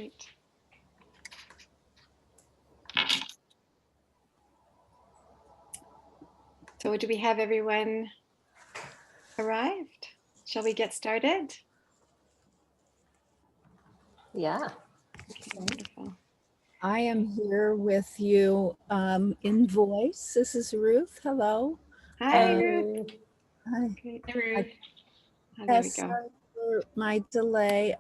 Great. So do we have everyone arrived? Shall we get started? Yeah. Okay, wonderful. I am here with you in voice. This is Ruth. Hello. Hi, Ruth. Hi. Great. Ruth. Oh, there we Yes, go. sorry for my delay.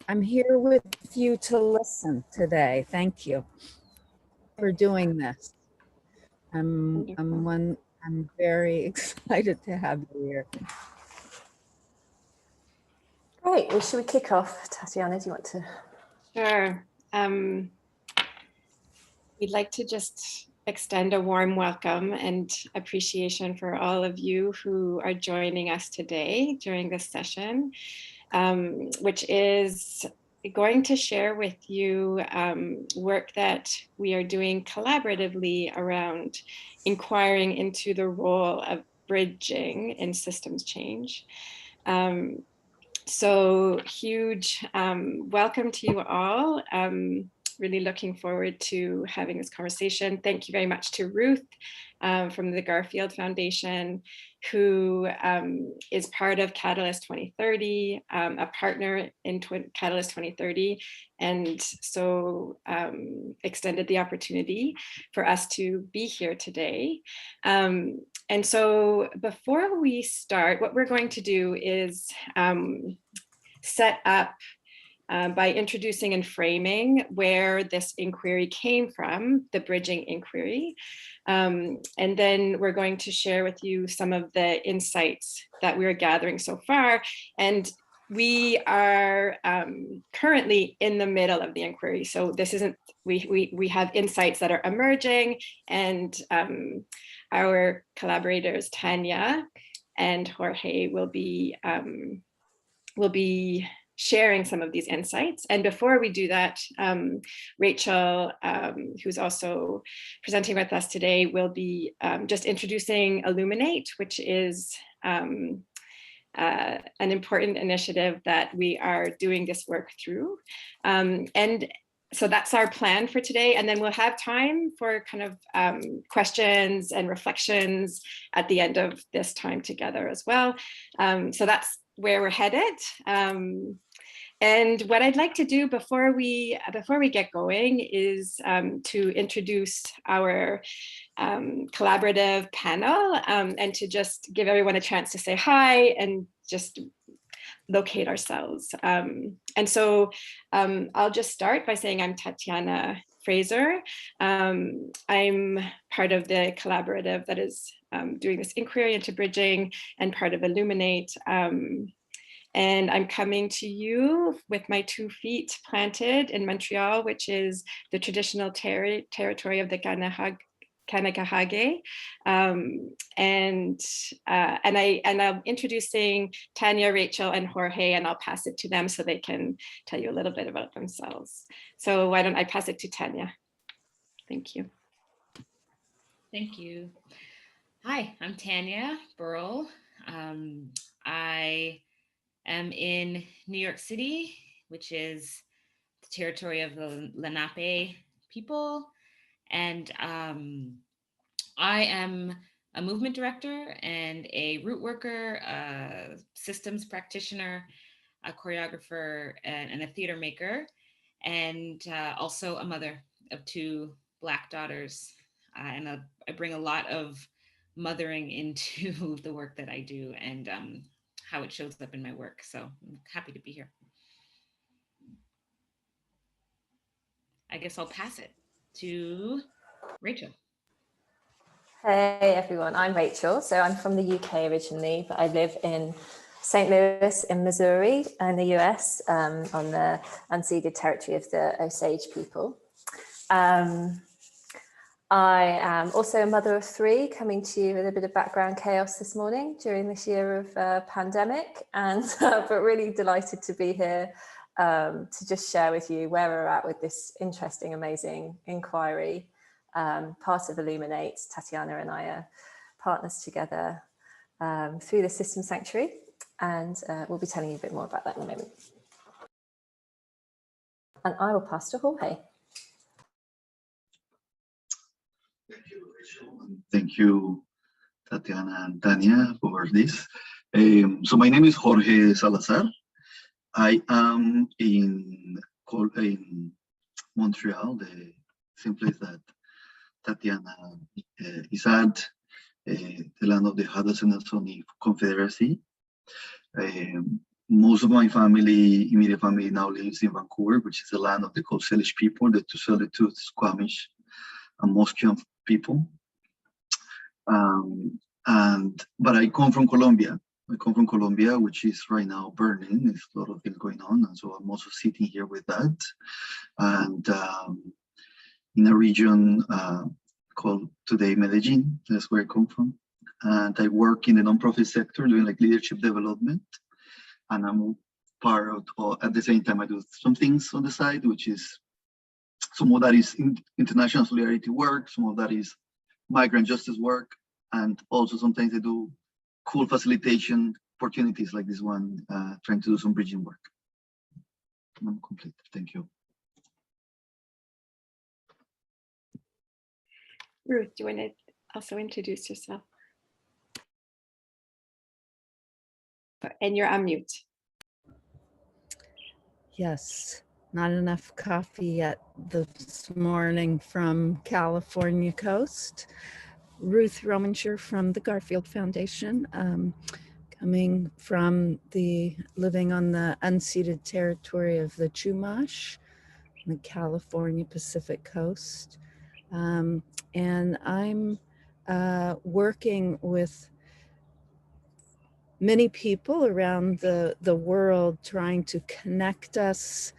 I'm here with you to listen today. Thank you for doing this. I'm very excited to have you here. Great. Well, should we kick off? Tatiana, do you want to? Sure. We'd like to just extend a warm welcome and appreciation for all of you who are joining us today during this session, which is going to share with you work that we are doing collaboratively around inquiring into the role of bridging in systems change. So huge welcome to you all. Really looking forward to having this conversation. Thank you very much to Ruth from the Garfield Foundation, who is part of Catalyst 2030, a partner in Catalyst 2030, and so extended the opportunity for us to be here today. And so before we start, what we're going to do is set up by introducing and framing where this inquiry came from, the bridging inquiry. And then we're going to share with you some of the insights that we're gathering so far. And we are currently in the middle of the inquiry. So this isn't, we have insights that are emerging, and our collaborators, Tanya and Jorge, will be sharing some of these insights. And before we do that, Rachel, who's also presenting with us today, will be just introducing Illuminate, which is an important initiative that we are doing this work through. And so that's our plan for today. And then we'll have time for kind of questions and reflections at the end of this time together as well. So that's where we're headed. And what I'd like to do before we get going is to introduce our collaborative panel and to just give everyone a chance to say hi and just locate ourselves. And so I'll just start by saying I'm Tatiana Fraser. I'm part of the collaborative that is doing this inquiry into bridging and part of Illuminate. And I'm coming to you with my 2 feet planted in Montreal, which is the traditional territory of the Kanakahage. And I'm introducing Tanya, Rachel, and Jorge, and I'll pass it to them so they can tell you a little bit about themselves. So why don't I pass it to Tanya? Thank you. Thank you. Hi, I'm Tanya Birl. I am in New York City, which is the territory of the Lenape people. And I am a movement director and a root worker, a systems practitioner, a choreographer, and a theater maker, and also a mother of 2 Black daughters. And I bring a lot of mothering into the work that I do and how it shows up in my work. So I'm happy to be here. I guess I'll pass it to Rachel. Hey everyone, I'm Rachel. So I'm from the UK originally, but I live in St. Louis in Missouri in the US on the unceded territory of the Osage people. I am also a mother of 3, coming to you with a bit of background chaos this morning during this year of pandemic, and but really delighted to be here to just share with you where we're at with this interesting, amazing inquiry. Part of Illuminate. Tatiana and I are partners together through the System Sanctuary, and we'll be telling you a bit more about that in a moment. And I will pass to Jorge. Thank you, Rachel, and thank you, Tatiana and Tanya, for this. So my name is Jorge Salazar. I am in Montreal, the same place that Tatiana is at, the land of the Haudenosaunee Confederacy. Most of my family, immediate family, now lives in Vancouver, which is the land of the Coast Salish people, the Tusalitude, Squamish, and Musqueam people. But I come from Colombia. I come from Colombia, which is right now burning. There's a lot of things going on, and so I'm also sitting here with that. And in a region called today Medellin, that's where I come from. And I work in the nonprofit sector doing like leadership development. And I'm part of, at the same time, I do some things on the side, which is some of that is international solidarity work, some of that is migrant justice work, and also sometimes I do cool facilitation opportunities like this one, trying to do some bridging work. I'm complete. Thank you. Ruth, do you want to also introduce yourself? And you're on mute. Yes, not enough coffee yet this morning from California coast. Ruth Rominger from the Garfield Foundation, coming from living on the unceded territory of the Chumash, the California Pacific coast. And I'm working with many people around the world, trying to connect us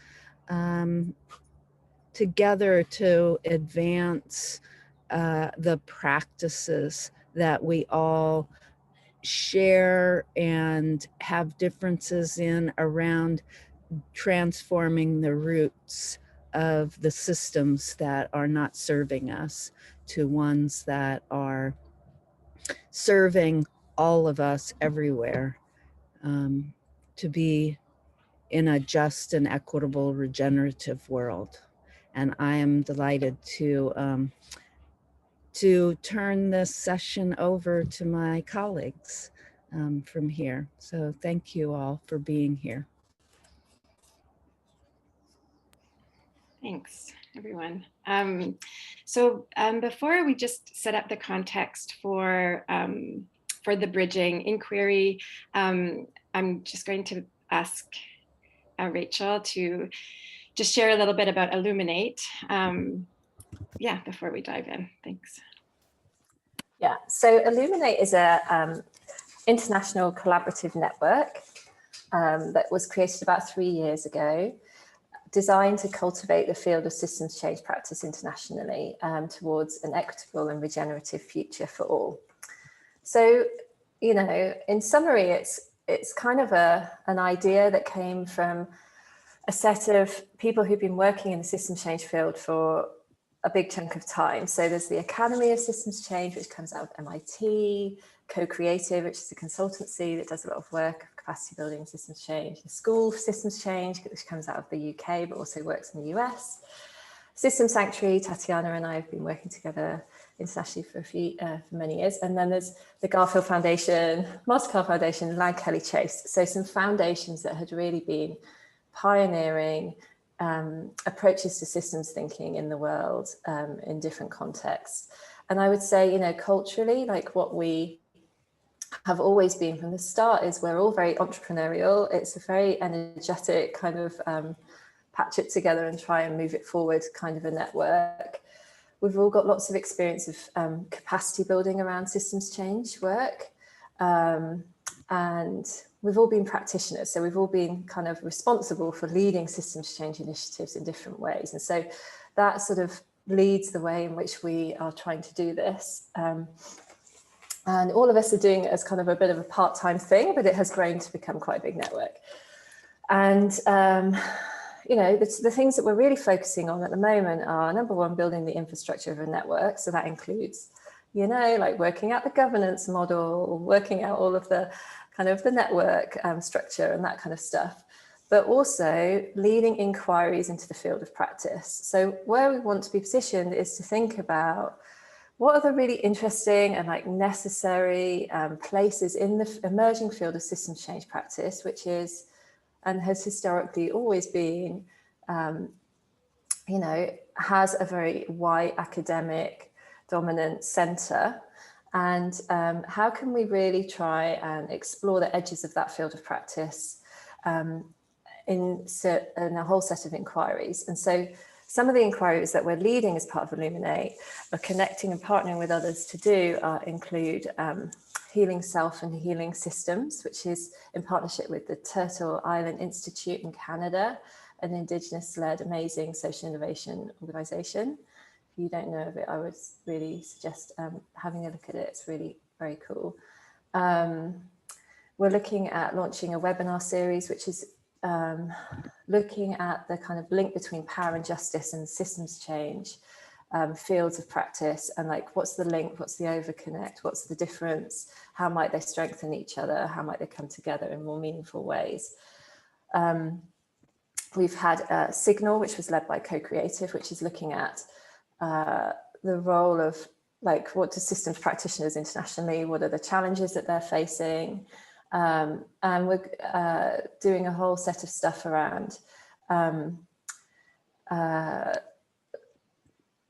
together to advance the practices that we all share and have differences in around transforming the roots of the systems that are not serving us to ones that are serving all of us everywhere, to be in a just and equitable regenerative world. And I am delighted to turn this session over to my colleagues from here. So thank you all for being here. Thanks, everyone. Before we just set up the context for the bridging inquiry, I'm just going to ask Rachel to just share a little bit about Illuminate. Before we dive in. Thanks. Yeah, so Illuminate is a international collaborative network that was created about 3 years ago, designed to cultivate the field of systems change practice internationally towards an equitable and regenerative future for all. So, you know, in summary, it's kind of an idea that came from a set of people who've been working in the systems change field for a big chunk of time. So there's the Academy of Systems Change, which comes out of MIT, Co-Creative, which is a consultancy that does a lot of work of capacity building and systems change, the School for Systems Change, which comes out of the UK, but also works in the US. System Sanctuary, Tatiana and I have been working together internationally for many years. And then there's the Garfield Foundation, Mastercard Foundation, Land Kelly Chase. So some foundations that had really been pioneering approaches to systems thinking in the world in different contexts. And I would say, you know, culturally, like what we have always been from the start is we're all very entrepreneurial. It's a very energetic kind of patch it together and try and move it forward kind of a network. We've all got lots of experience of capacity building around systems change work. And we've all been practitioners. So we've all been kind of responsible for leading systems change initiatives in different ways. And so that sort of leads the way in which we are trying to do this. And all of us are doing it as kind of a bit of a part-time thing, but it has grown to become quite a big network. And, you know, the things that we're really focusing on at the moment are, number one, building the infrastructure of a network. So that includes, you know, like working out the governance model, working out all of the kind of the network structure and that kind of stuff. but also leading inquiries into the field of practice. So where we want to be positioned is to think about what are the really interesting and like necessary places in the emerging field of systems change practice, which is and has historically always been, you know, has a very white academic dominant center. And how can we really try and explore the edges of that field of practice in a whole set of inquiries? And so some of the inquiries that we're leading as part of Illuminate are connecting and partnering with others to do include healing self and healing systems, which is in partnership with the Turtle Island Institute in Canada, an Indigenous-led amazing social innovation organization. If you don't know of it, I would really suggest having a look at it. It's really very cool. We're looking at launching a webinar series, which is looking at the kind of link between power and justice and systems change fields of practice, and like what's the link, what's the overconnect, what's the difference, how might they strengthen each other, how might they come together in more meaningful ways. We've had Signal, which was led by Co-Creative, which is looking at the role of like what do systems practitioners internationally, what are the challenges that they're facing, and we're doing a whole set of stuff around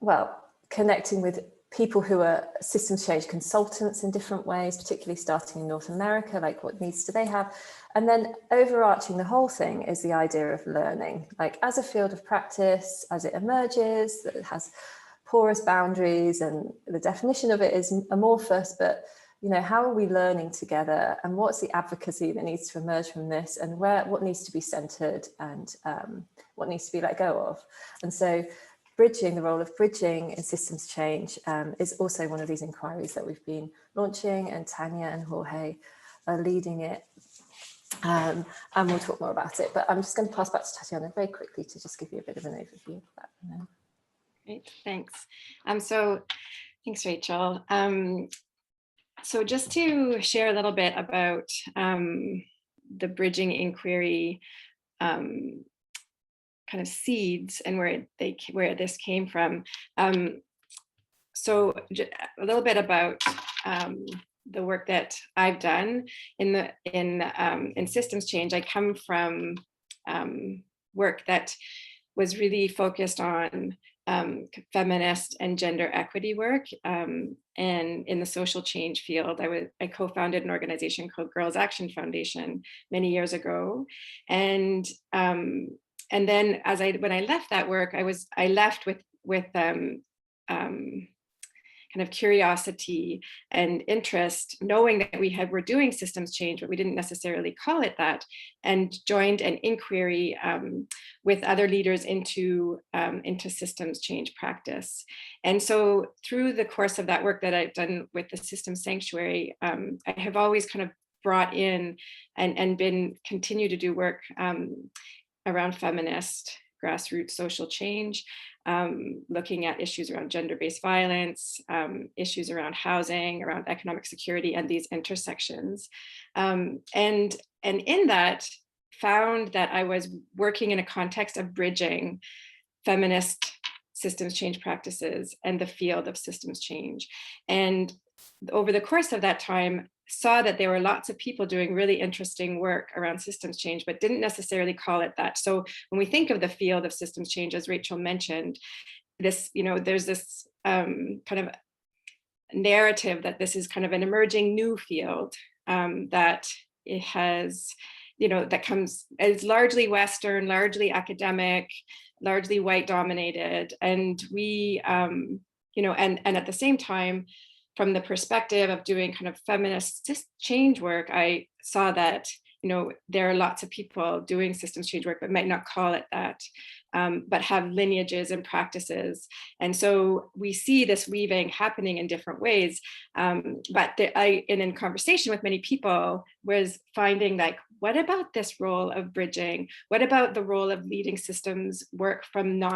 well, connecting with people who are systems change consultants in different ways, particularly starting in North America, like what needs do they have? And then overarching the whole thing is the idea of learning, like as a field of practice, as it emerges, that it has porous boundaries, and the definition of it is amorphous, but you know, how are we learning together, and what's the advocacy that needs to emerge from this, and what needs to be centered, and what needs to be let go of? And so bridging, the role of bridging in systems change is also one of these inquiries that we've been launching, and Tanya and Jorge are leading it. And we'll talk more about it, but I'm just going to pass back to Tatiana very quickly to just give you a bit of an overview of that. Great, thanks. So thanks, Rachel. So just to share a little bit about the bridging inquiry kind of seeds and where this came from. So a little bit about the work that I've done in systems change. I come from work that was really focused on feminist and gender equity work, and in the social change field. I co-founded an organization called Girls Action Foundation many years ago, and then when I left that work, I left with kind of curiosity and interest, knowing that we're doing systems change, but we didn't necessarily call it that, and joined an inquiry with other leaders into systems change practice. And so through the course of that work that I've done with the Systems Sanctuary, I have always kind of brought in and continue to do work around feminist grassroots social change, looking at issues around gender-based violence, issues around housing, around economic security, and these intersections. And in that, found that I was working in a context of bridging feminist systems change practices and the field of systems change. And over the course of that time, saw that there were lots of people doing really interesting work around systems change, but didn't necessarily call it that. So when we think of the field of systems change, as Rachel mentioned, this, there's this kind of narrative that this is kind of an emerging new field, that it has, that is largely Western, largely academic, largely white dominated. And we, and at the same time, from the perspective of doing kind of feminist change work, I saw that, there are lots of people doing systems change work, but might not call it that, but have lineages and practices. And so we see this weaving happening in different ways. But in conversation with many people, was finding like, what about this role of bridging? What about the role of leading systems work from the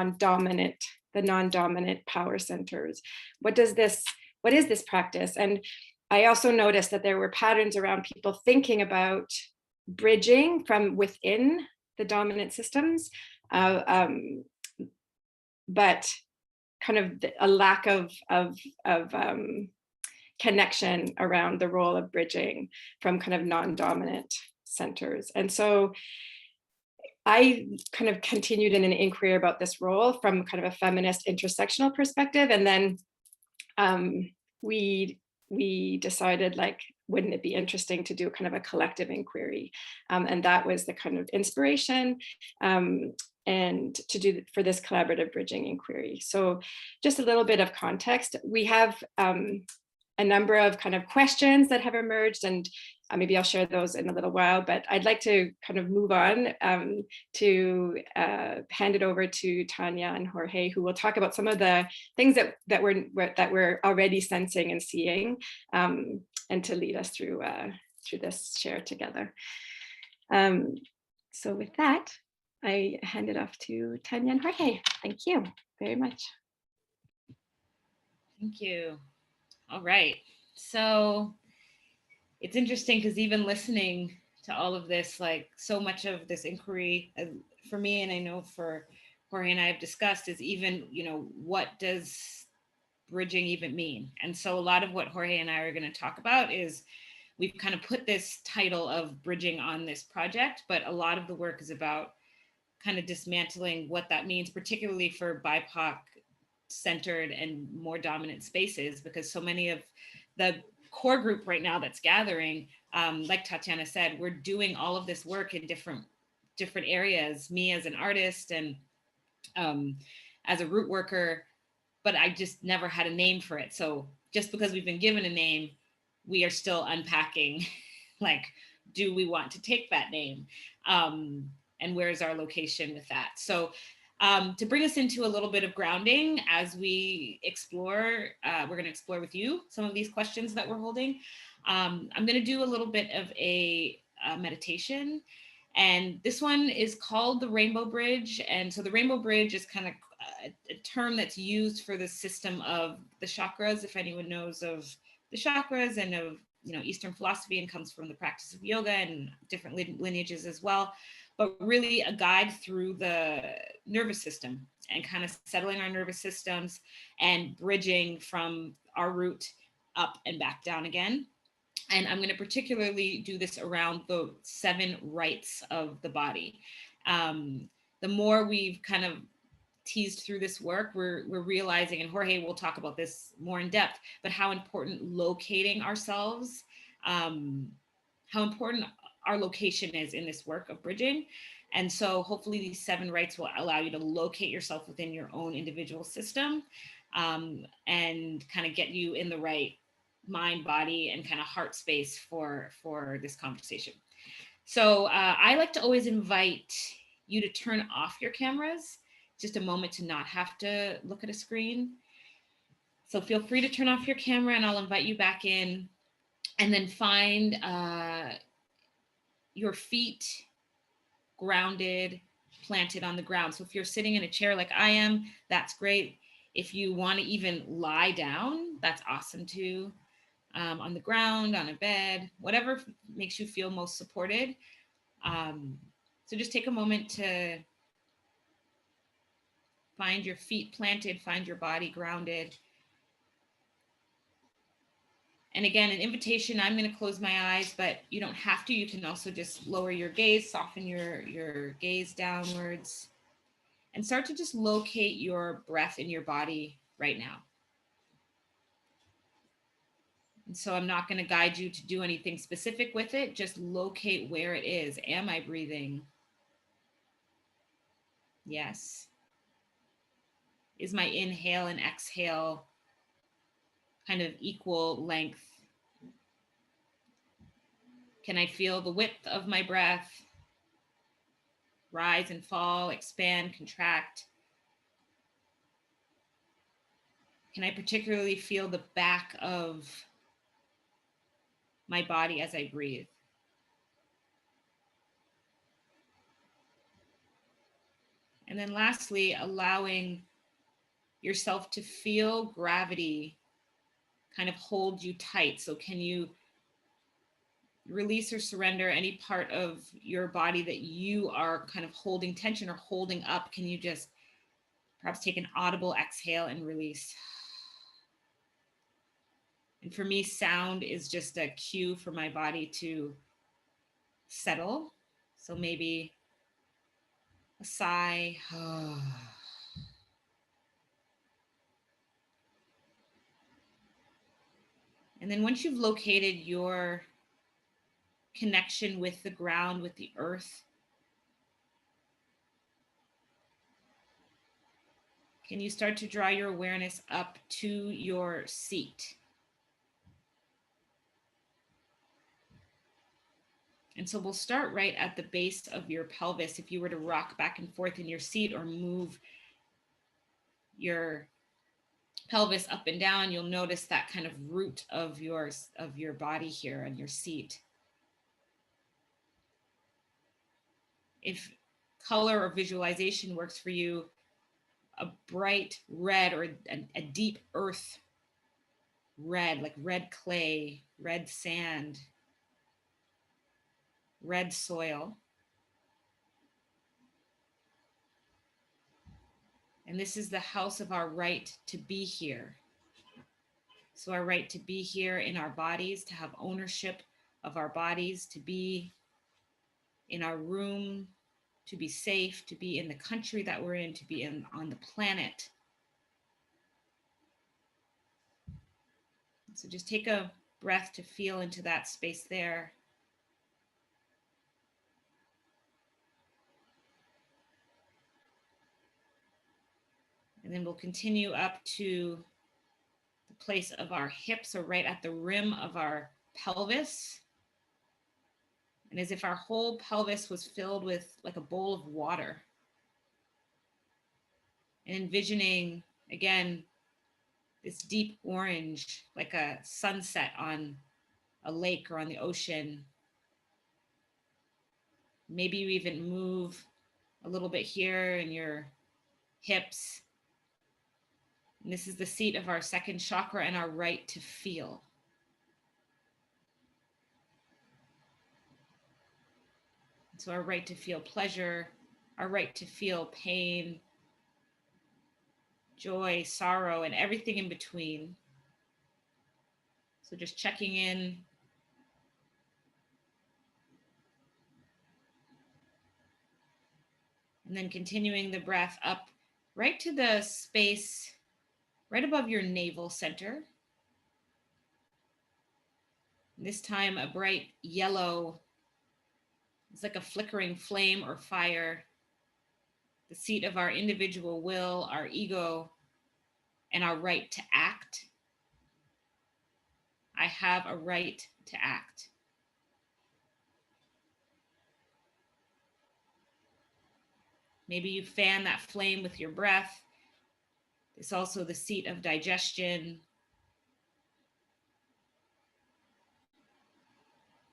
non-dominant power centers? What is this practice? And I also noticed that there were patterns around people thinking about bridging from within the dominant systems, but kind of a lack of connection around the role of bridging from kind of non-dominant centers. And so I kind of continued in an inquiry about this role from kind of a feminist intersectional perspective. And then we decided, like, wouldn't it be interesting to do kind of a collective inquiry? And that was the kind of inspiration and to do for this collaborative bridging inquiry. So just a little bit of context. We have a number of kind of questions that have emerged, and maybe I'll share those in a little while, but I'd like to kind of move on to hand it over to Tanya and Jorge, who will talk about some of the things that we're already sensing and seeing, and to lead us through this share together. So with that, I hand it off to Tanya and Jorge. Thank you very much. Thank you. All right. So it's interesting because even listening to all of this, like so much of this inquiry for me, and I know for Jorge and I have discussed, is even, what does bridging even mean? And so a lot of what Jorge and I are going to talk about is we've kind of put this title of bridging on this project, but a lot of the work is about kind of dismantling what that means, particularly for BIPOC centered and more dominant spaces, because so many of the core group right now that's gathering, like Tatiana said, we're doing all of this work in different areas, me as an artist and as a root worker, but I just never had a name for it. So just because we've been given a name, we are still unpacking, like, do we want to take that name? And where's our location with that? So to bring us into a little bit of grounding as we explore, we're going to explore with you some of these questions that we're holding. I'm going to do a little bit of a meditation, and this one is called the Rainbow Bridge. And so the Rainbow Bridge is kind of a term that's used for the system of the chakras, if anyone knows of the chakras and of Eastern philosophy, and comes from the practice of yoga and different lineages as well, but really a guide through the nervous system and kind of settling our nervous systems and bridging from our root up and back down again. And I'm going to particularly do this around the 7 rights of the body. The more we've kind of teased through this work, we're realizing, and Jorge will talk about this more in depth, but how important locating ourselves, how important our location is in this work of bridging. And so hopefully these 7 rights will allow you to locate yourself within your own individual system, and kind of get you in the right mind, body, and kind of heart space for this conversation. So I like to always invite you to turn off your cameras, just a moment to not have to look at a screen. So feel free to turn off your camera, and I'll invite you back in, and then find your feet grounded, planted on the ground. So if you're sitting in a chair like I am, that's great. If you want to even lie down, that's awesome too. On the ground, on a bed, whatever makes you feel most supported. So just take a moment to find your feet planted, find your body grounded. And again, an invitation, I'm going to close my eyes, but you don't have to. You can also just lower your gaze, soften your gaze downwards, and start to just locate your breath in your body right now. And so I'm not going to guide you to do anything specific with it. Just locate where it is. Am I breathing? Yes. Is my inhale and exhale kind of equal length? Can I feel the width of my breath? Rise and fall, expand, contract. Can I particularly feel the back of my body as I breathe? And then lastly, allowing yourself to feel gravity kind of hold you tight. So can you release or surrender any part of your body that you are kind of holding tension or holding up. Can you just perhaps take an audible exhale and release? And for me, sound is just a cue for my body to settle. So maybe a sigh. And then once you've located your connection with the ground, with the earth, can you start to draw your awareness up to your seat? And so we'll start right at the base of your pelvis. If you were to rock back and forth in your seat or move your pelvis up and down, you'll notice that kind of root of your body here on your seat. If color or visualization works for you, a bright red or a deep earth red, like red clay, red sand, red soil. And this is the house of our right to be here. So our right to be here in our bodies, to have ownership of our bodies, to be in our room, to be safe, to be in the country that we're in, to be on the planet. So just take a breath to feel into that space there. And then we'll continue up to the place of our hips, or right at the rim of our pelvis. And as if our whole pelvis was filled with like a bowl of water. And envisioning, again, this deep orange, like a sunset on a lake or on the ocean. Maybe you even move a little bit here in your hips. And this is the seat of our second chakra and our right to feel. So our right to feel pleasure, our right to feel pain, joy, sorrow, and everything in between. So just checking in. And then continuing the breath up right to the space right above your navel center. This time a bright yellow, it's like a flickering flame or fire, the seat of our individual will, our ego, and our right to act. I have a right to act. Maybe you fan that flame with your breath. It's also the seat of digestion,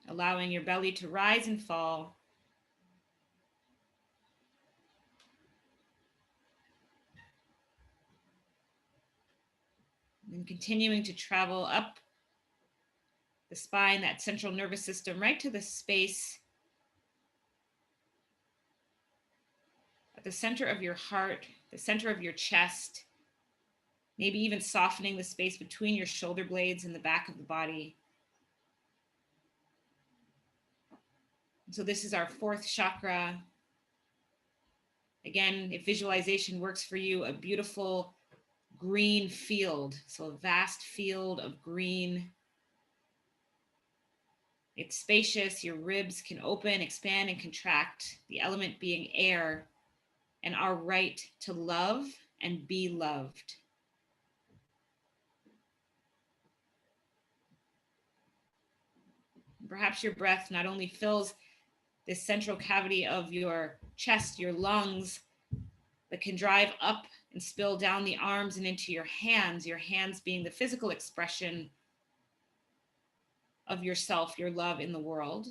allowing your belly to rise and fall. And continuing to travel up the spine, that central nervous system, right to the space at the center of your heart, the center of your chest, maybe even softening the space between your shoulder blades and the back of the body. So this is our fourth chakra. Again, if visualization works for you, a beautiful green field. So a vast field of green. It's spacious, your ribs can open, expand, and contract, the element being air, and our right to love and be loved. Perhaps your breath not only fills this central cavity of your chest, your lungs, but can drive up and spill down the arms and into your hands being the physical expression of yourself, your love in the world.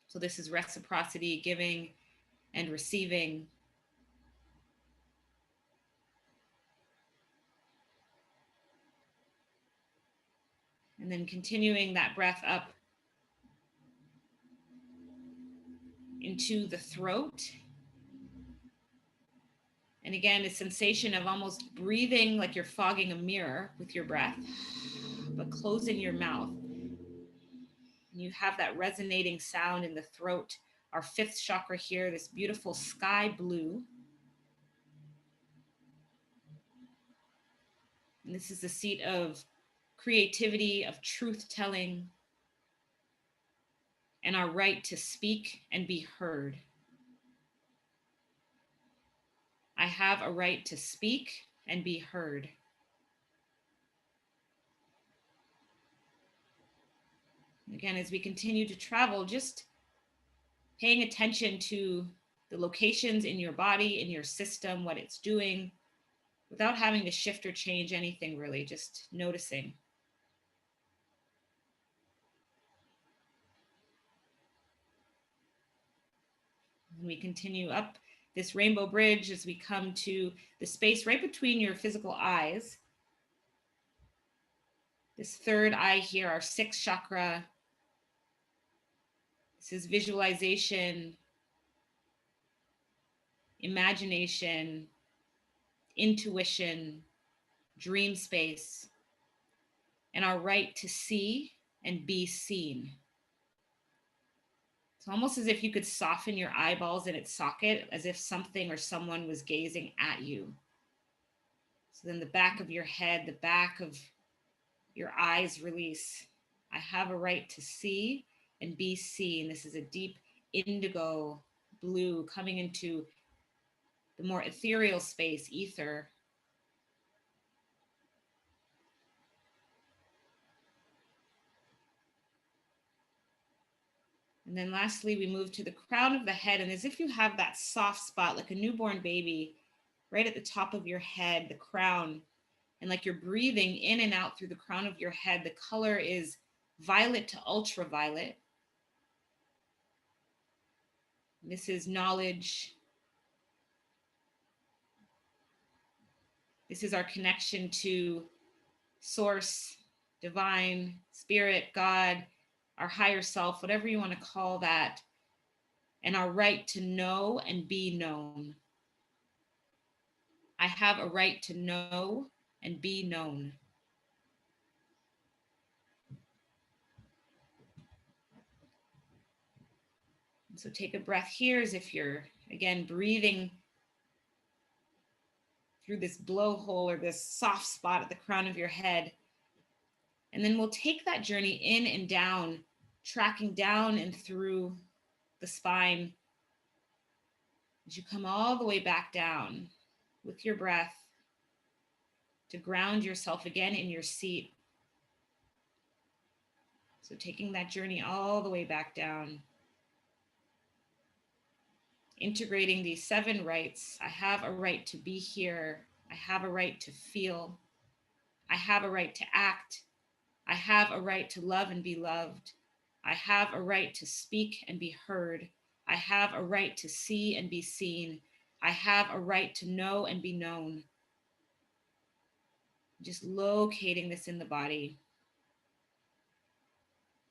So this is reciprocity, giving and receiving. And then continuing that breath up into the throat. And again, a sensation of almost breathing like you're fogging a mirror with your breath, but closing your mouth. And you have that resonating sound in the throat. Our fifth chakra here, this beautiful sky blue. And this is the seat of creativity, of truth telling, and our right to speak and be heard. I have a right to speak and be heard. Again, as we continue to travel, just paying attention to the locations in your body, in your system, what it's doing, without having to shift or change anything really, just noticing. And we continue up this rainbow bridge as we come to the space right between your physical eyes. This third eye here, our sixth chakra. This is visualization, imagination, intuition, dream space, and our right to see and be seen. It's almost as if you could soften your eyeballs in its socket, as if something or someone was gazing at you. So then the back of your head, the back of your eyes release. I have a right to see and be seen. This is a deep indigo blue coming into the more ethereal space, ether. And then lastly, we move to the crown of the head. And as if you have that soft spot, like a newborn baby, right at the top of your head, the crown, and like you're breathing in and out through the crown of your head, the color is violet to ultraviolet. This is knowledge. This is our connection to source, divine, spirit, God, our higher self, whatever you want to call that, and our right to know and be known. I have a right to know and be known. And so take a breath here as if you're, again, breathing through this blowhole or this soft spot at the crown of your head. And then we'll take that journey in and down, tracking down and through the spine as you come all the way back down with your breath to ground yourself again in your seat. So taking that journey all the way back down, integrating these 7 rights. I have a right to be here. I have a right to feel. I have a right to act. I have a right to love and be loved. I have a right to speak and be heard. I have a right to see and be seen. I have a right to know and be known. Just locating this in the body.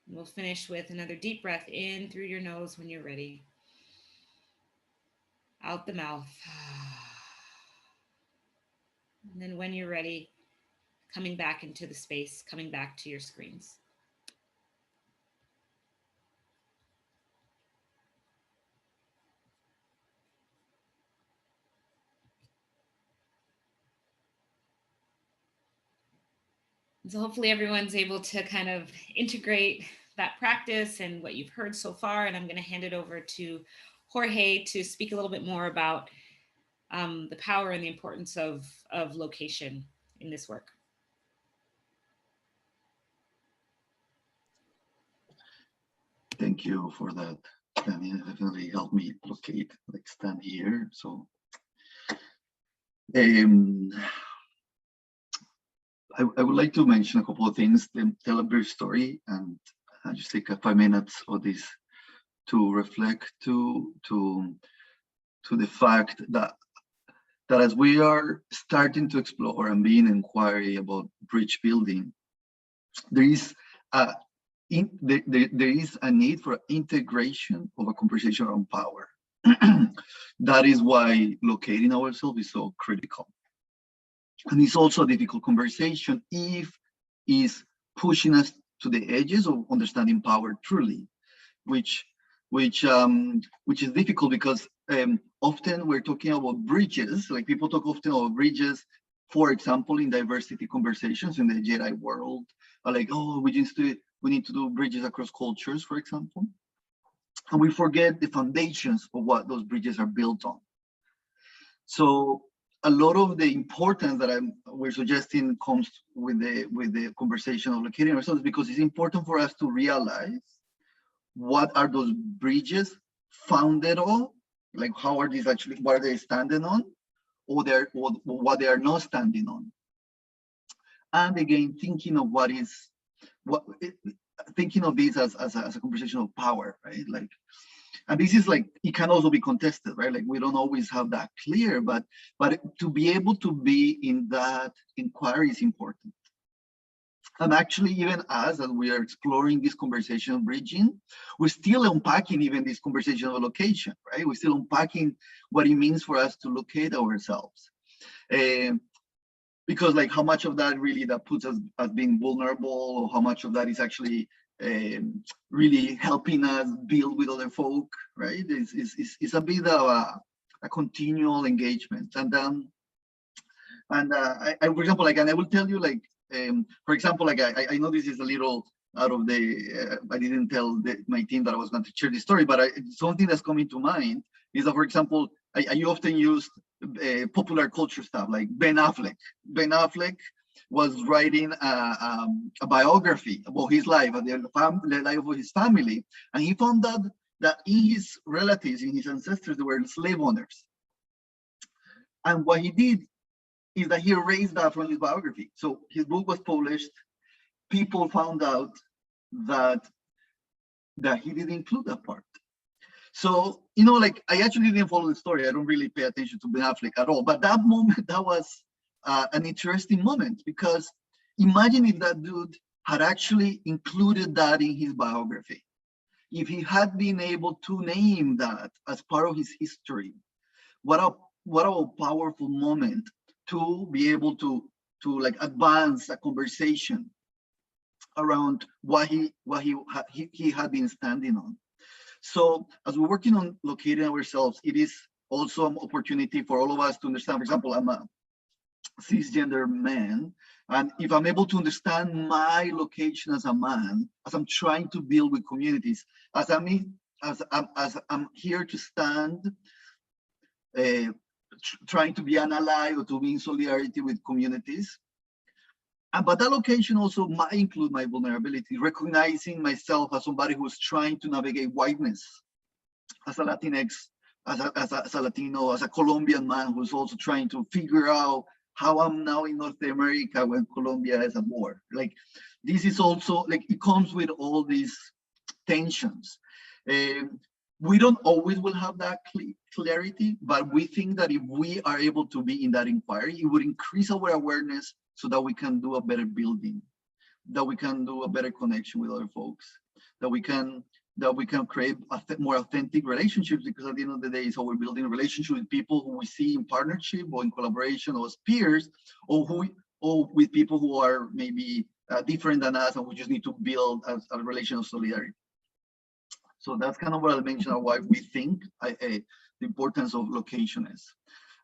And we'll finish with another deep breath in through your nose when you're ready. Out the mouth. And then when you're ready, coming back into the space, coming back to your screens. So hopefully everyone's able to kind of integrate that practice and what you've heard so far. And I'm going to hand it over to Jorge to speak a little bit more about the power and the importance of location in this work. Thank you for that. Tanya definitely helped me locate, like stand here. So I would like to mention a couple of things, then tell a brief story, and just take 5 minutes of this to reflect to the fact that as we are starting to explore and being inquiry about bridge building, there is there is a need for integration of a conversation around power. That is why locating ourselves is so critical. And it's also a difficult conversation if it's pushing us to the edges of understanding power truly, which is difficult because often we're talking about bridges. Like people talk often about bridges, for example, in diversity conversations in the Jedi world, like, oh, we need to do bridges across cultures, for example. And we forget the foundations of what those bridges are built on. So a lot of the importance that we're suggesting comes with the conversation of locating ourselves, because it's important for us to realize what are those bridges founded on, like how are these actually, what are they standing on, or what they are not standing on. And again, thinking of thinking of this as a conversation of power, right? Like, and this is like, it can also be contested, right? Like we don't always have that clear, but to be able to be in that inquiry is important. And actually, even as we are exploring this conversation of bridging, we're still unpacking even this conversation of location, right? We're still unpacking what it means for us to locate ourselves. Because like how much of that really that puts us as being vulnerable, or how much of that is actually really helping us build with other folk, right? It's a bit of a continual engagement. And I, for example, like, and I will tell you, like, for example, like I know this is a little out of the, I didn't tell my team that I was going to share this story, but something that's coming to mind is that, for example, I often use popular culture stuff like Ben Affleck. Ben Affleck was writing a biography about his life and the life of his family, and he found out that in his relatives, in his ancestors, they were slave owners. And what he did is that he erased that from his biography. So his book was published. People found out that he didn't include that part. So, you know, like, I actually didn't follow the story. I don't really pay attention to Ben Affleck at all. But that moment, that was an interesting moment, because imagine if that dude had actually included that in his biography. If he had been able to name that as part of his history, what a powerful moment to be able to like advance a conversation around what he had been standing on. So as we're working on locating ourselves, it is also an opportunity for all of us to understand. For example, I'm a cisgender man, and if I'm able to understand my location as a man, as I'm trying to build with communities, as I'm here to stand, trying to be an ally or to be in solidarity with communities. But that location also might include my vulnerability, recognizing myself as somebody who's trying to navigate whiteness, as a Latinx, as a Latino, as a Colombian man who's also trying to figure out how I'm now in North America when Colombia is at war. Like, this is also, like, it comes with all these tensions. We don't always will have that clarity, but we think that if we are able to be in that inquiry, it would increase our awareness so that we can do a better building, that we can do a better connection with other folks, that we can create more authentic relationships, because at the end of the day, so we're building a relationship with people who we see in partnership or in collaboration or as peers, or with people who are maybe different than us, and we just need to build a relation of solidarity. So that's kind of what I mentioned of why we think the importance of location is.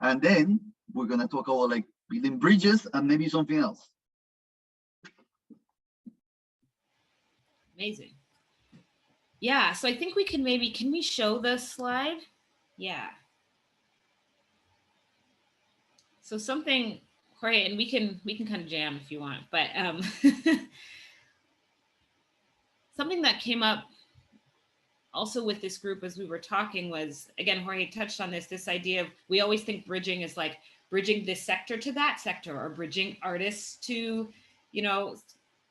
And then we're gonna talk about like building bridges and maybe something else. Amazing. Yeah, so I think we can we show the slide? Yeah. So something, Jorge, and we can kind of jam if you want, but something that came up also with this group as we were talking was, again, Jorge touched on this idea of, we always think bridging is like bridging this sector to that sector, or bridging artists to, you know,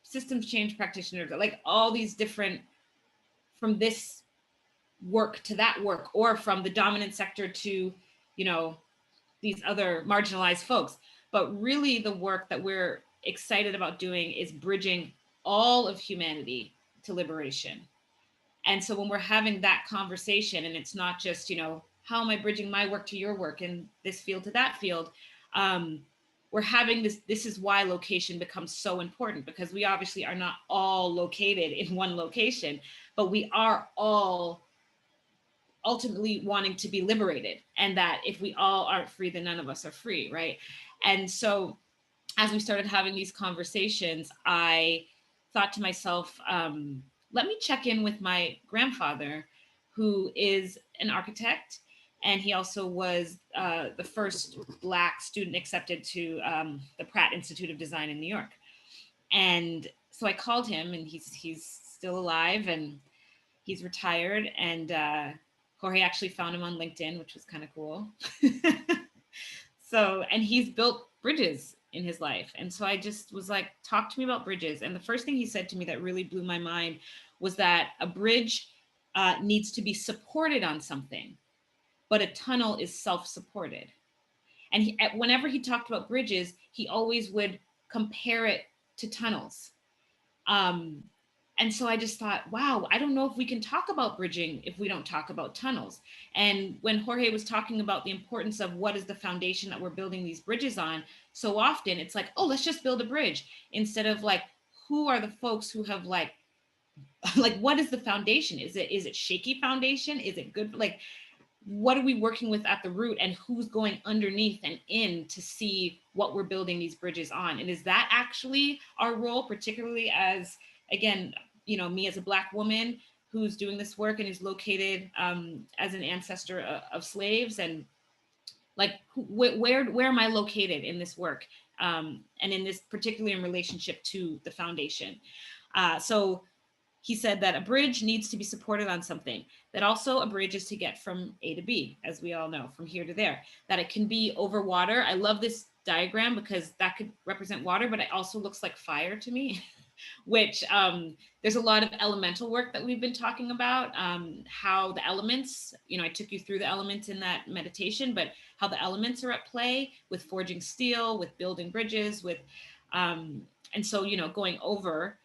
systems change practitioners, like all these different, from this work to that work, or from the dominant sector to, you know, these other marginalized folks. But really the work that we're excited about doing is bridging all of humanity to liberation. And so when we're having that conversation, and it's not just, how am I bridging my work to your work and this field to that field, we're having this is why location becomes so important, because we obviously are not all located in one location, but we are all ultimately wanting to be liberated, and that if we all aren't free, then none of us are free, right? And so as we started having these conversations, I thought to myself, let me check in with my grandfather, who is an architect, and he also was the first Black student accepted to the Pratt Institute of Design in New York. And so I called him, and he's still alive, and he's retired, and Jorge actually found him on LinkedIn, which was kind of cool. So, and he's built bridges in his life. And so I just was like, talk to me about bridges. And the first thing he said to me that really blew my mind was that a bridge needs to be supported on something, but a tunnel is self-supported. And whenever he talked about bridges, he always would compare it to tunnels. And so I just thought, wow, I don't know if we can talk about bridging if we don't talk about tunnels. And when Jorge was talking about the importance of what is the foundation that we're building these bridges on, so often it's like, oh, let's just build a bridge, instead of like, who are the folks who have like what is the foundation? Is it shaky foundation? Is it good? Like, what are we working with at the root, and who's going underneath and in to see what we're building these bridges on? And is that actually our role, particularly as, again, me as a Black woman who's doing this work and is located as an ancestor of slaves, and like, where am I located in this work? And in this, particularly in relationship to the foundation. So he said that a bridge needs to be supported on something, that also a bridge is to get from A to B, as we all know, from here to there, that it can be over water. I love this diagram because that could represent water, but it also looks like fire to me, which there's a lot of elemental work that we've been talking about, how the elements, I took you through the elements in that meditation, but how the elements are at play with forging steel, with building bridges, with, and so, going over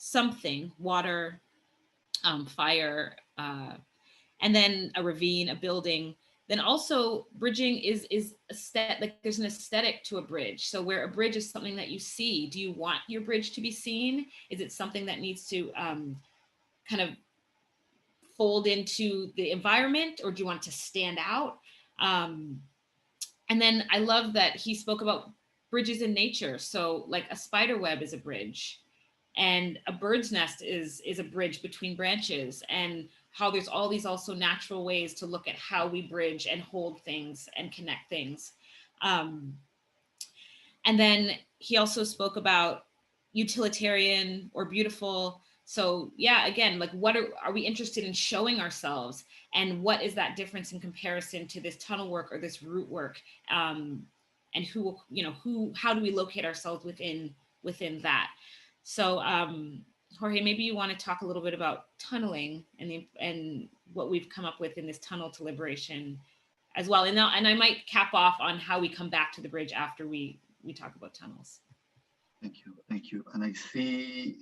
something, water, fire, and then a ravine, a building. Then also bridging is aesthetic, like there's an aesthetic to a bridge. So where a bridge is something that you see, do you want your bridge to be seen? Is it something that needs to kind of fold into the environment, or do you want it to stand out? And then I love that he spoke about bridges in nature. So like a spider web is a bridge, and a bird's nest is a bridge between branches, and how there's all these also natural ways to look at how we bridge and hold things and connect things. And then he also spoke about utilitarian or beautiful. So yeah, again, like what are we interested in showing ourselves, and what is that difference in comparison to this tunnel work or this root work? And how do we locate ourselves within that? So Jorge, maybe you want to talk a little bit about tunneling and what we've come up with in this tunnel to liberation as well. And I might cap off on how we come back to the bridge after we talk about tunnels. Thank you. And I see,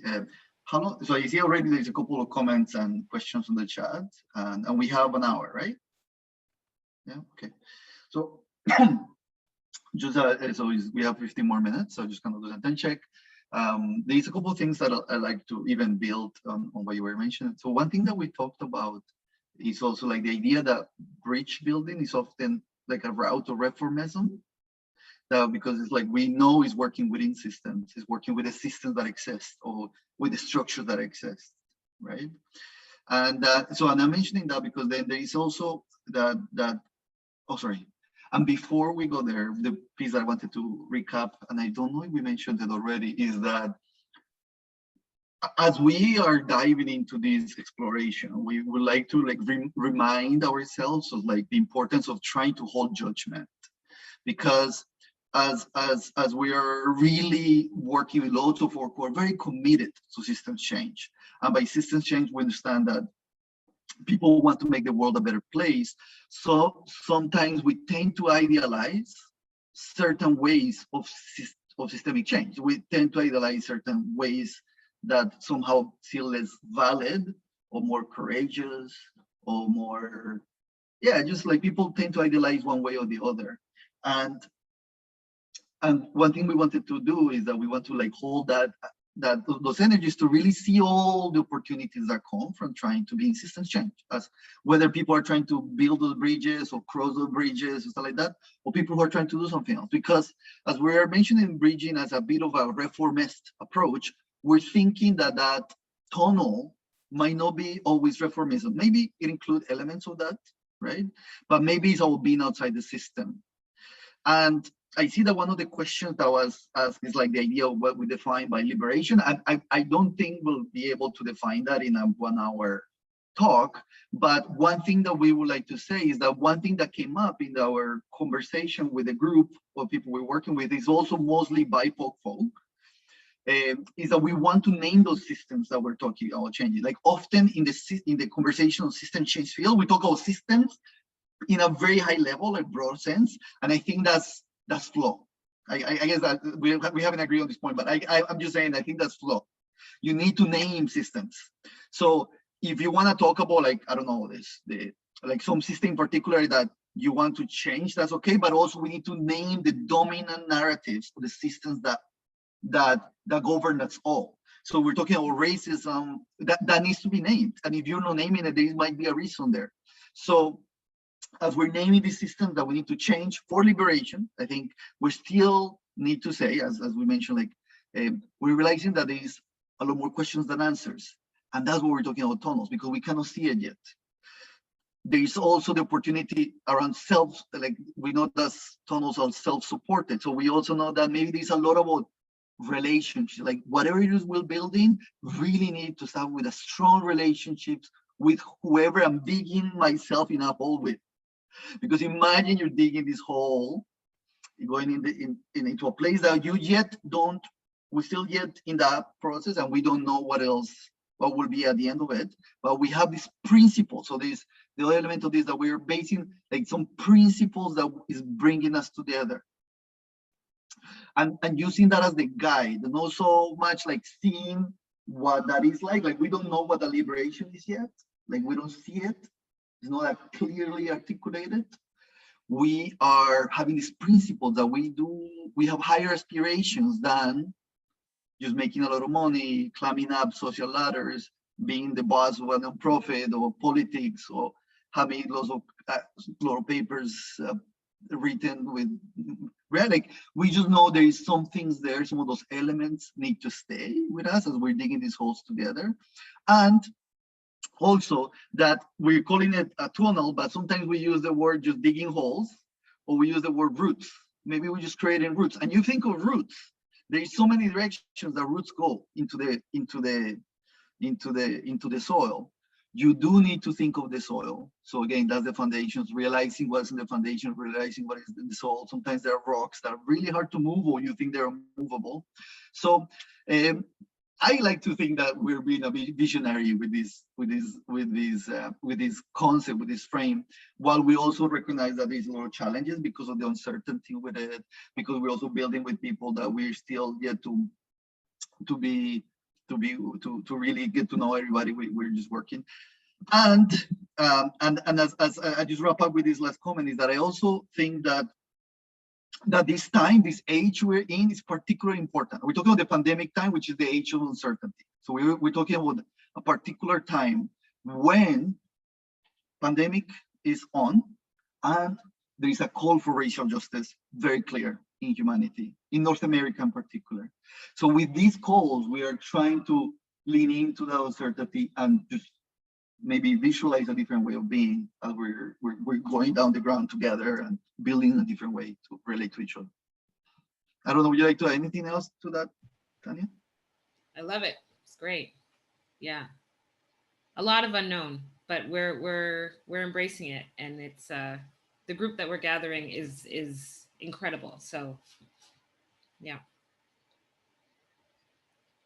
so I see already there's a couple of comments and questions on the chat, and we have an hour, right? Yeah, okay. So just so we have 15 more minutes, so just kind of do a 10 check. There's a couple of things that I like to even build on what you were mentioning. So one thing that we talked about is also like the idea that bridge building is often like a route of reformism, because it's like we know it's working within systems, it's working with the systems that exist or with the structure that exists, right? And so, and I'm mentioning that because then there is also and before we go there, the piece that I wanted to recap, and I don't know if we mentioned it already, is that as we are diving into this exploration, we would like to remind ourselves of like the importance of trying to hold judgment, because as we are really working with lots of work, we're very committed to systems change, and by systems change, we understand that people want to make the world a better place. So sometimes we tend to idealize certain ways of systemic change. We tend to idealize certain ways that somehow feel less valid or more courageous or more, yeah, just like people tend to idealize one way or the other. And one thing we wanted to do is that we want to like hold those energies to really see all the opportunities that come from trying to be in systems change, as whether people are trying to build those bridges or cross those bridges and stuff like that, or people who are trying to do something else. Because as we are mentioning bridging as a bit of a reformist approach, we're thinking that that tunnel might not be always reformism. Maybe it includes elements of that, right? But maybe it's all being outside the system. And I see that one of the questions that was asked is like the idea of what we define by liberation. I don't think we'll be able to define that in a 1 hour talk. But one thing that we would like to say is that one thing that came up in our conversation with the group of people we're working with is also mostly BIPOC folk, is that we want to name those systems that we're talking about changing. Like often in the conversation on system change field, we talk about systems in a very high level, like broad sense, and I think that's flawed. I guess that we haven't agreed on this point, but I'm just saying I think that's flawed. You need to name systems. So if you want to talk about like, I don't know, like some system in particular that you want to change, that's okay, but also we need to name the dominant narratives of the systems that govern us all. So we're talking about racism, that needs to be named. And if you're not naming it, there might be a reason there. So as we're naming these systems that we need to change for liberation, I think we still need to say, as we mentioned, like we're realizing that there is a lot more questions than answers. And that's what we're talking about tunnels, because we cannot see it yet. There is also the opportunity around like we know that tunnels are self-supported. So we also know that maybe there's a lot about relationships, like whatever it is we're building, really need to start with a strong relationships with whoever I'm digging myself in a hole with. Because imagine you're digging this hole, you're going into a place that we're still yet in that process, and we don't know what will be at the end of it. But we have this principle. So there's the other element of this that we're basing like some principles that is bringing us together. And using that as the guide, and not so much like seeing what that is like. Like we don't know what the liberation is yet. Like we don't see it. It's not that clearly articulated. We are having these principles that we have higher aspirations than just making a lot of money, climbing up social ladders, being the boss of a nonprofit or politics, or having lots of papers written with, like we just know there is some things there, some of those elements need to stay with us as we're digging these holes together. And also that we're calling it a tunnel, but sometimes we use the word just digging holes, or we use the word roots. Maybe we're just creating roots. And you think of roots, there's so many directions that roots go into the soil. You do need to think of the soil. So again, that's the foundations, realizing what's in the foundation, realizing what is in the soil. Sometimes there are rocks that are really hard to move, or you think they're unmovable. So I like to think that we're being a bit visionary with this concept, with this frame, while we also recognize that there's a lot of challenges because of the uncertainty with it, because we're also building with people that we're still yet to really get to know everybody. We're just working. And as I just wrap up with this last comment, is that I also think that this time, this age we're in, is particularly important. We're talking about the pandemic time, which is the age of uncertainty. So we're talking about a particular time when pandemic is on, and there is a call for racial justice very clear in humanity, in North America in particular. So with these calls, we are trying to lean into the uncertainty and just maybe visualize a different way of being as we're going down the ground together and building a different way to relate to each other. I don't know, would you like to add anything else to that, Tanya? I love it. It's great. Yeah. A lot of unknown, but we're embracing it, and it's the group that we're gathering is incredible. So yeah.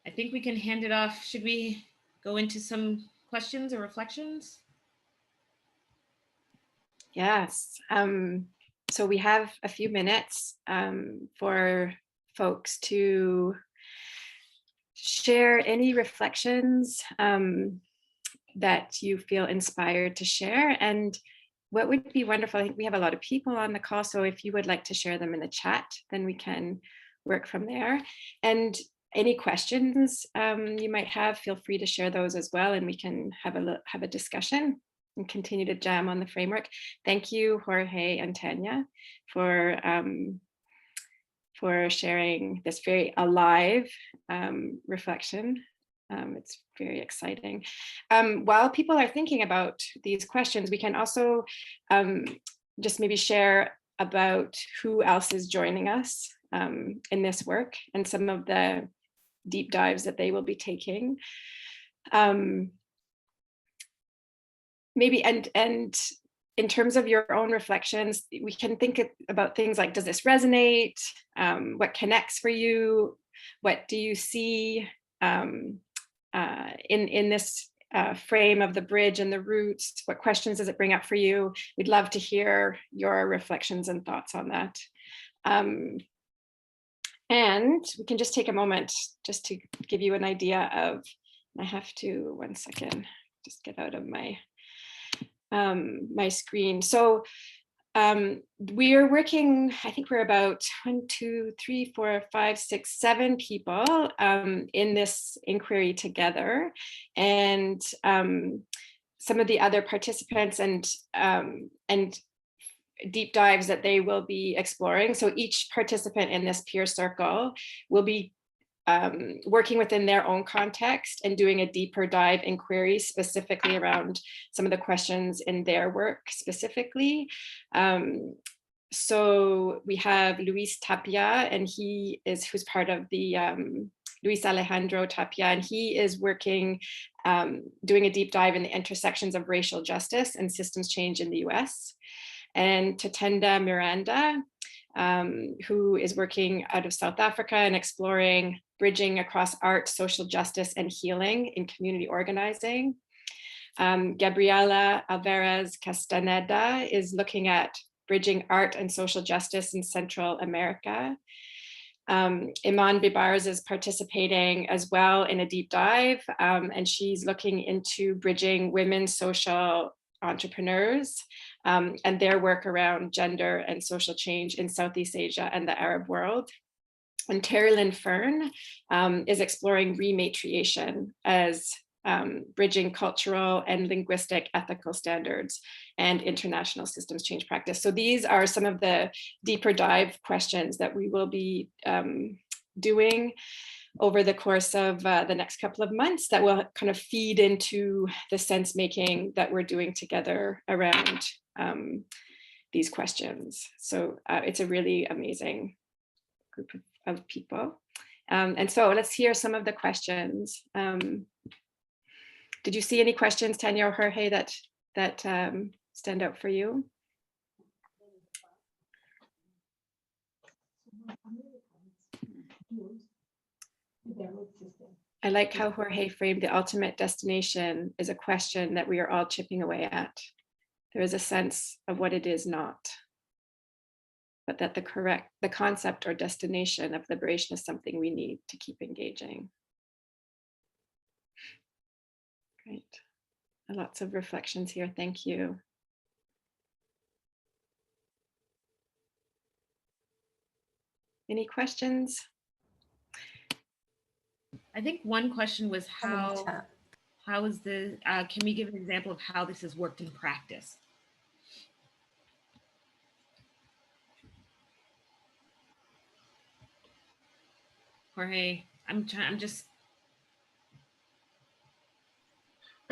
I think we can hand it off. Should we go into some questions or reflections? Yes. So we have a few minutes for folks to share any reflections that you feel inspired to share. And what would be wonderful, I think we have a lot of people on the call, so if you would like to share them in the chat, then we can work from there. And any questions you might have, feel free to share those as well, and we can have a discussion and continue to jam on the framework. Thank you, Jorge and Tanya, for sharing this very alive reflection. It's very exciting. While people are thinking about these questions, we can also just maybe share about who else is joining us in this work and some of the deep dives that they will be taking. Maybe and in terms of your own reflections, we can think about things like, does this resonate? What connects for you? What do you see in this frame of the bridge and the roots? What questions does it bring up for you? We'd love to hear your reflections and thoughts on that. And we can just take a moment just to give you an idea of, I have to, one second, just get out of my my screen. So we are working, I think we're about 1, 2, 3, 4, 5, 6, 7 people in this inquiry together. And some of the other participants and deep dives that they will be exploring. So each participant in this peer circle will be working within their own context and doing a deeper dive inquiry specifically around some of the questions in their work specifically. So we have Luis Tapia, and who's part of the Luis Alejandro Tapia, and he is working, doing a deep dive in the intersections of racial justice and systems change in the US. And Tatenda Miranda, who is working out of South Africa and exploring bridging across art, social justice, and healing in community organizing. Gabriela Alvarez Castaneda is looking at bridging art and social justice in Central America. Iman Bibars is participating as well in a deep dive, and she's looking into bridging women social entrepreneurs and their work around gender and social change in Southeast Asia and the Arab world. And Terry Lynn Fern is exploring rematriation as bridging cultural and linguistic ethical standards and international systems change practice. So these are some of the deeper dive questions that we will be doing over the course of the next couple of months that will kind of feed into the sense making that we're doing together around these questions. So it's a really amazing group of people. And so let's hear some of the questions. Did you see any questions, Tanya or Jorge, that stand out for you? I like how Jorge framed the ultimate destination as a question that we are all chipping away at. There is a sense of what it is not, but that the concept or destination of liberation is something we need to keep engaging. Great. Lots of reflections here. Thank you. Any questions? I think one question was how is the, can we give an example of how this has worked in practice? Jorge, I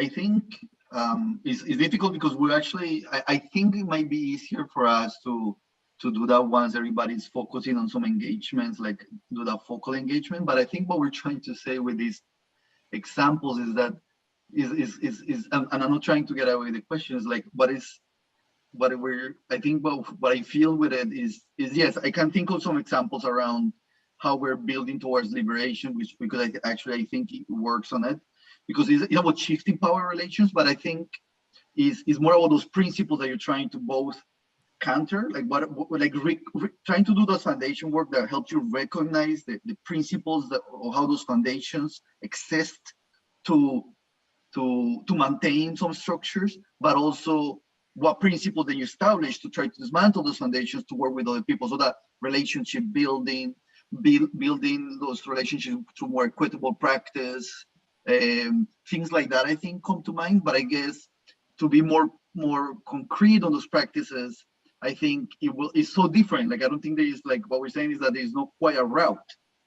think it's difficult because we're actually, I think it might be easier for us to do that once everybody's focusing on some engagements, like do that focal engagement. But I think what we're trying to say with these examples is that and I'm not trying to get away with the question, is like what I think what I feel with it is yes, I can think of some examples around how we're building towards liberation, because I think it works on it, because it's about shifting power relations, but I think is more about those principles that you're trying to both counter, like trying to do the foundation work that helps you recognize the principles that, or how those foundations exist to maintain some structures, but also what principle then you establish to try to dismantle those foundations to work with other people. So that relationship building, building those relationships through more equitable practice, things like that I think come to mind. But I guess to be more concrete on those practices, I think it's so different. Like I don't think there is, like what we're saying is that there's not quite a route.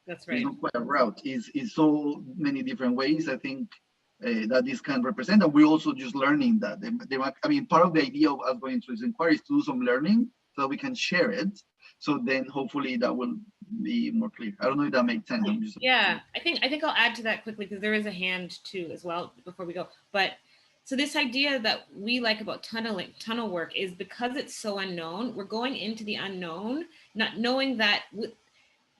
That's right. There's not quite a route. It's so many different ways, I think, that this can represent. And we're also just learning that. I mean, part of the idea of us going through this inquiry is to do some learning so that we can share it. So then hopefully that will be more clear. I don't know if that makes sense. Yeah, I think I'll add to that quickly because there is a hand too as well before we go. But so this idea that we like about tunnel work is because it's so unknown, we're going into the unknown, not knowing that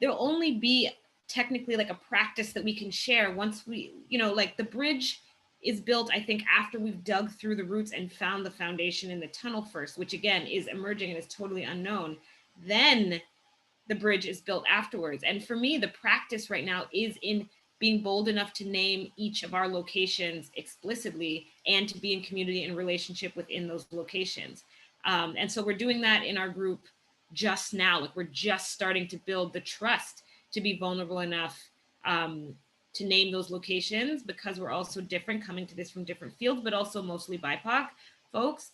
there'll only be technically like a practice that we can share once we, like the bridge is built, I think, after we've dug through the roots and found the foundation in the tunnel first, which again is emerging and is totally unknown. Then the bridge is built afterwards. And for me, the practice right now is in being bold enough to name each of our locations explicitly and to be in community and relationship within those locations. And so we're doing that in our group just now. Like we're just starting to build the trust to be vulnerable enough to name those locations, because we're also different, coming to this from different fields, but also mostly BIPOC folks.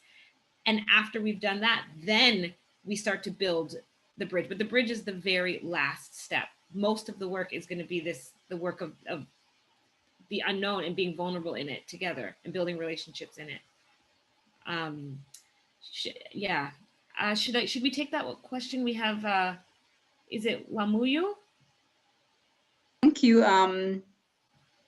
And after we've done that, then we start to build the bridge. But the bridge is the very last step. Most of the work is going to be the work of the unknown and being vulnerable in it together and building relationships in it. Should we take that question? We have, is it Wamuyu? Thank you.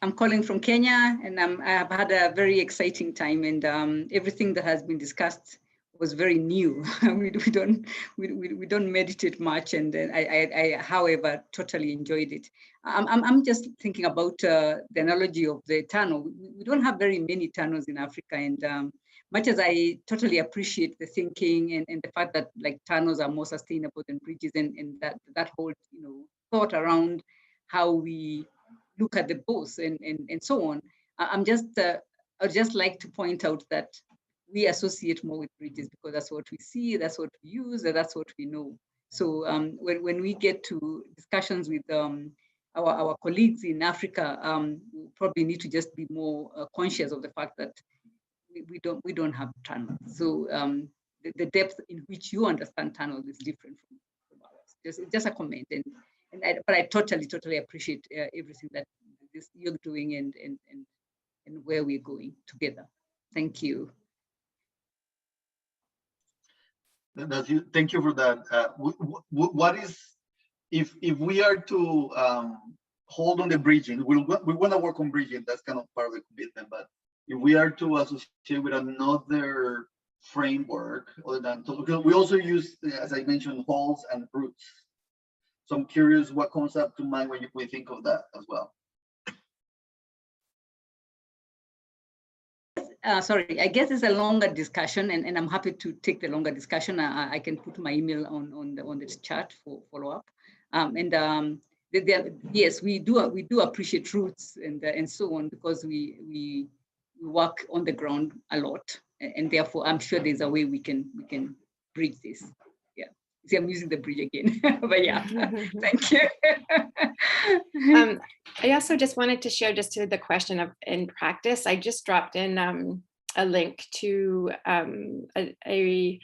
I'm calling from Kenya, and I have had a very exciting time, and everything that has been discussed was very new. we don't meditate much, and I however totally enjoyed it. I'm just thinking about the analogy of the tunnel. We don't have very many tunnels in Africa, and much as I totally appreciate the thinking and the fact that like tunnels are more sustainable than bridges, and that whole thought around how we look at the both and so on. I'd just like to point out that we associate more with bridges because that's what we see, that's what we use, and that's what we know. So when we get to discussions with our colleagues in Africa, we probably need to just be more conscious of the fact that we don't have tunnels. So the depth in which you understand tunnels is different from ours. Just a comment, but I totally appreciate everything that you're doing and where we're going together. Thank you. Thank you for that. What is, if we are to hold on the bridging, we want to work on bridging, that's kind of part of the commitment, but if we are to associate with another framework, other than, because we also use, as I mentioned, halls and roots. So I'm curious what comes up to mind when we think of that as well. Sorry, I guess it's a longer discussion, and I'm happy to take the longer discussion. I can put my email on the chat for follow-up. Yes, we do appreciate roots and so on, because we work on the ground a lot, and therefore I'm sure there's a way we can bridge this. Yeah, see, I'm using the bridge again, but yeah, thank you. I also just wanted to share, just to the question of in practice, I just dropped in a link to a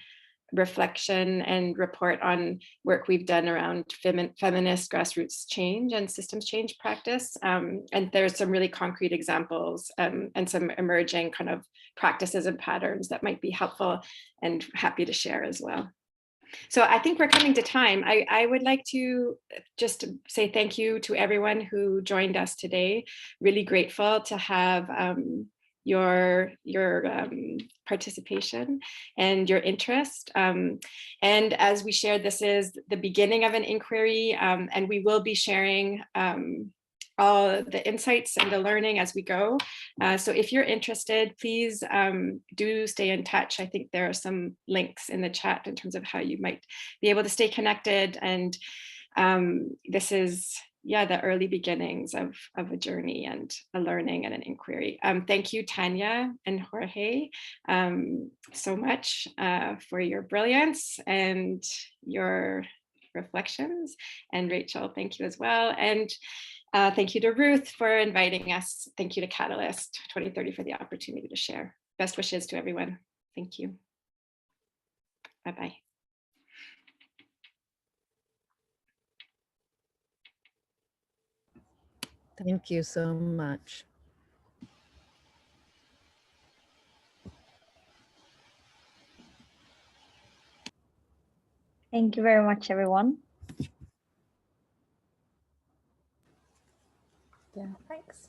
reflection and report on work we've done around feminist grassroots change and systems change practice. And there's some really concrete examples and some emerging kind of practices and patterns that might be helpful, and happy to share as well. So I think we're coming to time. I would like to just say thank you to everyone who joined us today. Really grateful to have your participation and your interest. And as we shared, this is the beginning of an inquiry, and we will be sharing all the insights and the learning as we go. So if you're interested, please do stay in touch. I think there are some links in the chat in terms of how you might be able to stay connected. And this is, yeah, the early beginnings of a journey and a learning and an inquiry. Thank you, Tanya and Jorge, so much for your brilliance and your reflections. And Rachel, thank you as well. And thank you to Ruth for inviting us. Thank you to Catalyst 2030 for the opportunity to share. Best wishes to everyone. Thank you. Bye-bye. Thank you so much. Thank you very much, everyone. Yeah, thanks.